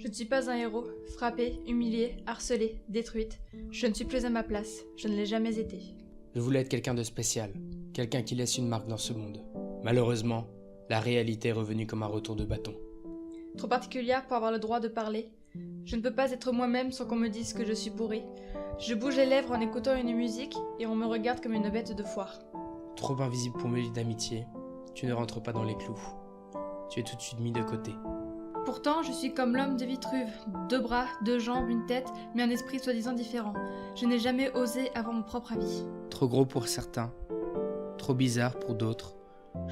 Je ne suis pas un héros, frappée, humiliée, harcelée, détruite. Je ne suis plus à ma place, je ne l'ai jamais été. Je voulais être quelqu'un de spécial, quelqu'un qui laisse une marque dans ce monde. Malheureusement, la réalité est revenue comme un retour de bâton. Trop particulière pour avoir le droit de parler. Je ne peux pas être moi-même sans qu'on me dise que je suis bourrée. Je bouge les lèvres en écoutant une musique et on me regarde comme une bête de foire. Trop invisible pour me lier d'amitié, tu ne rentres pas dans les clous. Tu es tout de suite mis de côté. Pourtant, je suis comme l'homme de Vitruve, 2 bras, 2 jambes, une tête, mais un esprit soi-disant différent. Je n'ai jamais osé avoir mon propre avis. Trop gros pour certains, trop bizarre pour d'autres.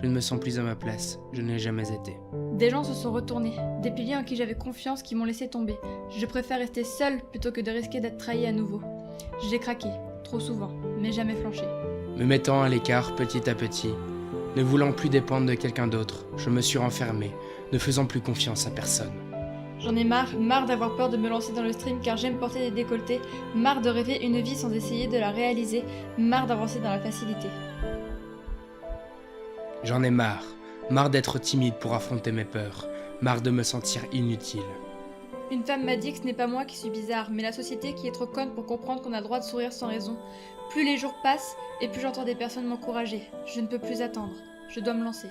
Je ne me sens plus à ma place, je ne l'ai jamais été. Des gens se sont retournés, des piliers en qui j'avais confiance qui m'ont laissé tomber. Je préfère rester seule plutôt que de risquer d'être trahie à nouveau. J'ai craqué, trop souvent, mais jamais flanché. Me mettant à l'écart petit à petit, ne voulant plus dépendre de quelqu'un d'autre, je me suis renfermé, ne faisant plus confiance à personne. J'en ai marre d'avoir peur de me lancer dans le stream car j'aime porter des décolletés, marre de rêver une vie sans essayer de la réaliser, marre d'avancer dans la facilité. J'en ai marre d'être timide pour affronter mes peurs, marre de me sentir inutile. Une femme m'a dit que ce n'est pas moi qui suis bizarre, mais la société qui est trop conne pour comprendre qu'on a le droit de sourire sans raison. Plus les jours passent, et plus j'entends des personnes m'encourager. Je ne peux plus attendre. Je dois me lancer.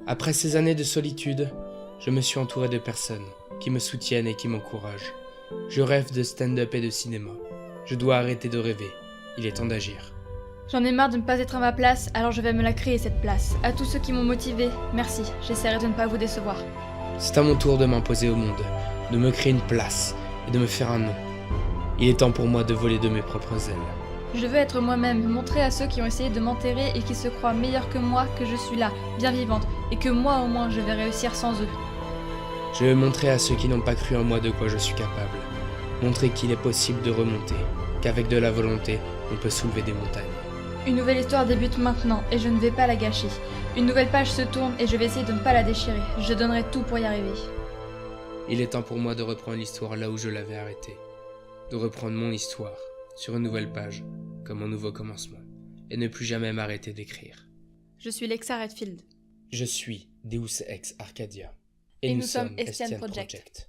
Après ces années de solitude, je me suis entouré de personnes qui me soutiennent et qui m'encouragent. Je rêve de stand-up et de cinéma. Je dois arrêter de rêver. Il est temps d'agir. J'en ai marre de ne pas être à ma place, alors je vais me la créer cette place. À tous ceux qui m'ont motivé, merci. J'essaierai de ne pas vous décevoir. C'est à mon tour de m'imposer au monde, de me créer une place et de me faire un nom. Il est temps pour moi de voler de mes propres ailes. Je veux être moi-même, montrer à ceux qui ont essayé de m'enterrer et qui se croient meilleurs que moi que je suis là, bien vivante, et que moi au moins je vais réussir sans eux. Je veux montrer à ceux qui n'ont pas cru en moi de quoi je suis capable. Montrer qu'il est possible de remonter, qu'avec de la volonté, on peut soulever des montagnes. Une nouvelle histoire débute maintenant et je ne vais pas la gâcher. Une nouvelle page se tourne et je vais essayer de ne pas la déchirer. Je donnerai tout pour y arriver. Il est temps pour moi de reprendre l'histoire là où je l'avais arrêtée. De reprendre mon histoire, sur une nouvelle page, comme un nouveau commencement. Et ne plus jamais m'arrêter d'écrire. Je suis Lexa Redfield. Je suis Deus Ex Arcadia. Et nous sommes Estienne Project.